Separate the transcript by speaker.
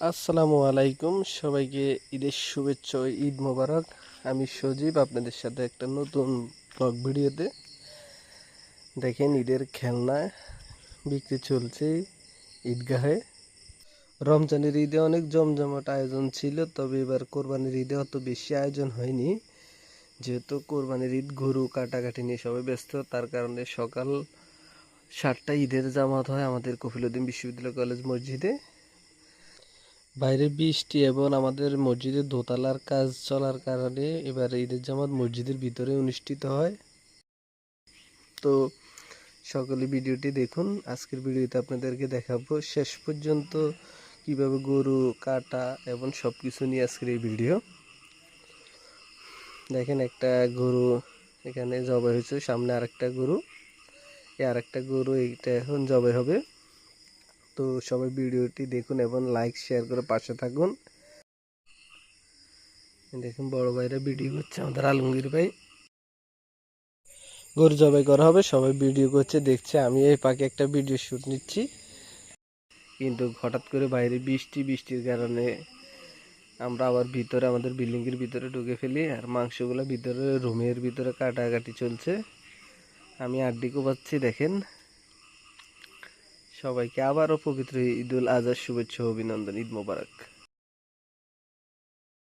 Speaker 1: আসসালামু আলাইকুম, সবাইকে ঈদের শুভেচ্ছা ও ঈদ মোবারক। আমি সজীব, আপনাদের সাথে একটা নতুন ব্লগ ভিডিওতে। দেখেন, ঈদের খেলনা বিক্রি চলছে ঈদগাহে। রমজানের ঈদে অনেক জমজমাট আয়োজন ছিল, তবে এবার কোরবানির ঈদে অত বেশি আয়োজন হয়নি। যেহেতু কোরবানির ঈদ, গরু কাটাকাটি নিয়ে সবাই ব্যস্ত, তার কারণে সকাল 7টায় ঈদের জামাত হয় আমাদের কফিলউদ্দিন বিশ্ববিদ্যালয় কলেজ মসজিদে। বাইরে বৃষ্টি এবং আমাদের মসজিদের দোতলার কাজ চলার কারণে এবার ঈদের জামাত মসজিদের ভিতরে অনুষ্ঠিত হয়। তো সকলে ভিডিওটি দেখুন। আজকের ভিডিওতে আপনাদেরকে দেখাবো শেষ পর্যন্ত কিভাবে গরু কাটা এবং সব কিছু নিয়ে আজকের এই ভিডিও। দেখেন, একটা গরু এখানে জবাই হয়েছে, সামনে আরেকটা গরু, আরেকটা গরু, এইটা এখন জবাই হবে। তো সবাই ভিডিওটি দেখুন এবং লাইক শেয়ার করে পাশে থাকুন। দেখুন, বড় ভাইরা ভিডিও করছে, আমাদের আলমগীর ভাই। গরু জবাই করা হবে, সবাই ভিডিও করছে, দেখছে। আমি এই পাকে একটা ভিডিও শ্যুট নিচ্ছি, কিন্তু হঠাৎ করে বাইরে বৃষ্টির কারণে আমরা আবার ভিতরে, আমাদের বিল্ডিংয়ের ভিতরে ঢুকে ফেলি, আর মাংসগুলো ভিতরে রুমের ভিতরে কাটাকাটি চলছে। আমি আড্ডি কোপাচ্ছি। দেখেন, সবাইকে আবারও পবিত্র ঈদুল আজহার শুভেচ্ছা ও অভিনন্দন। ঈদ মোবারক।